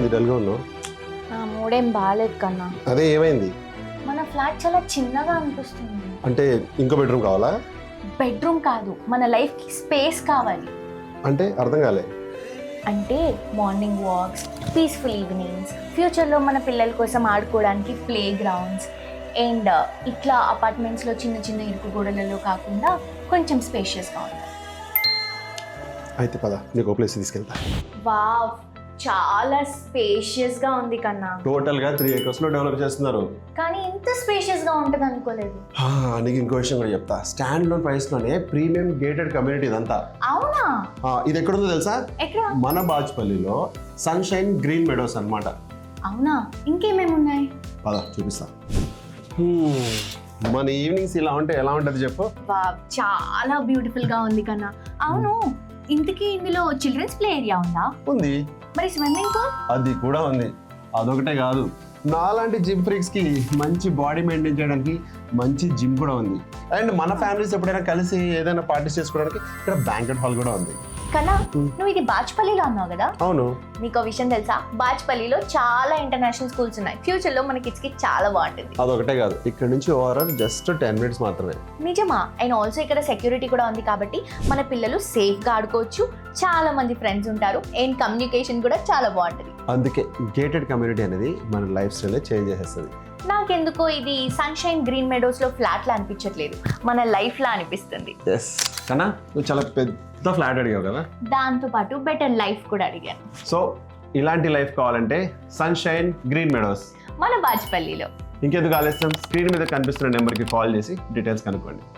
ఏమైంది డల్గా ఉన్నావు? నా మూడేం బాగాలేదు కన్నా. అదే ఏమైంది? మన ఫ్లాట్ చాలా చిన్నగా అనిపిస్తుంది. అంటే ఇంకో బెడ్రూమ్ కావాలా? బెడ్రూమ్ కాదు, మన లైఫ్కి స్పేస్ కావాలి. అంటే అర్థం కాలే. అంటే మార్నింగ్ వాక్స్, పీస్ఫుల్ ఈవినింగ్స్, ఫ్యూచర్లో మన పిల్లల కోసం ఆడుకోవడానికి ప్లే గ్రౌండ్స్ అండ్ ఇట్లా అపార్ట్మెంట్స్లో చిన్న చిన్న ఇరుకు గోడలలో కాకుండా కొంచెం స్పేషియస్గా ఉంటాయి. అయితే పద నీకు ప్లేస్ తీసుకెళ్తా. వావ్, చాలా స్పేషియస్గా ఉంది కన్నా. టోటల్గా 3 acres లో డెవలప్ చేస్తున్నారు. కానీ ఇంత స్పేషియస్గా ఉంటుంది అనుకోలేదు. నీకు ఇంకో విషయం కూడా చెప్తా. స్టాండ్ లోన్ ప్రైస్ లోనే ప్రీమియం గేటెడ్ కమ్యూనిటీ ఇదంతా. అవునా? ఇది ఎక్కడుందో తెలుసా? ఎక్కడ? మన బాజ్పల్లిలో సన్షైన్ గ్రీన్ మెడోస్ అన్నమాట. అవునా? ఇంకేమేమి ఉన్నాయి? పద చూపిస్తా. మన ఈవినింగ్స్ ఇలా ఉంటే ఎలా ఉంటుంది చెప్పు? వావ్, చాలా బ్యూటిఫుల్ గా ఉంది కన్నా. అవును, ఇంతకీ ఇందులో చిల్డ్రన్స్ ప్లే ఏరియా ఉందా? ఉంది. మరి స్విమ్మింగ్ పూల్? అది కూడా ఉంది. అదొకటే కాదు, నాలాంటి జిమ్ ఫ్రీక్స్ కి మంచి బాడీ మెయింటైన్ చేయడానికి మంచి జిమ్ కూడా ఉంది. అండ్ మన ఫ్యామిలీస్ ఎప్పుడైనా కలిసి ఏదైనా పార్టీస్ చేసుకోవడానికి ఇక్కడ బ్యాంకెట్ హాల్ కూడా ఉంది. కన్నా, నువ్వు ఇది బాచ్పల్లిలో అన్నావు కదా? అవును. నీకు విషయం తెలుసా? బాచ్పల్లిలో చాలా ఇంటర్నేషనల్ స్కూల్స్ ఉన్నాయి. ఫ్యూచర్ లో మన కిడ్స్ కి చాలా బాగుంటుంది. అదొకటే కాదు, ఇక్కడ నుంచి ఓవరాల్ జస్ట్ 10 minutes మాత్రమే. నిజమా? అండ్ ఆల్సో ఇక్కడ సెక్యూరిటీ కూడా ఉంది కాబట్టి మన పిల్లలు సేఫ్ గా ఆడుకోవచ్చు. చాలా మంది ఫ్రెండ్స్ ఉంటారు అండ్ కమ్యూనికేషన్ కూడా చాలా బాగుంటుంది. అందుకే గేటెడ్ కమ్యూనిటీ అనేది మన లైఫ్ స్టైల్ చేంజ్ చేసేస్తుంది. నాకెందుకో ఇది సన్షైన్ గ్రీన్ మెడోస్ లో ఫ్లాట్ లా అనిపించట్లేదు, మన లైఫ్ లా అనిపిస్తుంది. ఎస్ కన్నా, నువ్వు చాలా పెద్ద ఫ్లాట్ అడిగావు కదా, దాంతో పాటు బెటర్ లైఫ్ కూడా అడిగాను. సో ఇలాంటి లైఫ్ కావాలంటే సన్షైన్ గ్రీన్ మెడోస్ మన బాజ్పల్లిలో. ఇంకెందుకు ఆలస్యం, స్క్రీన్ మీద కనిపిస్తున్న నెంబర్కి కాల్ చేసి డీటెయిల్స్ కనుక్కోండి.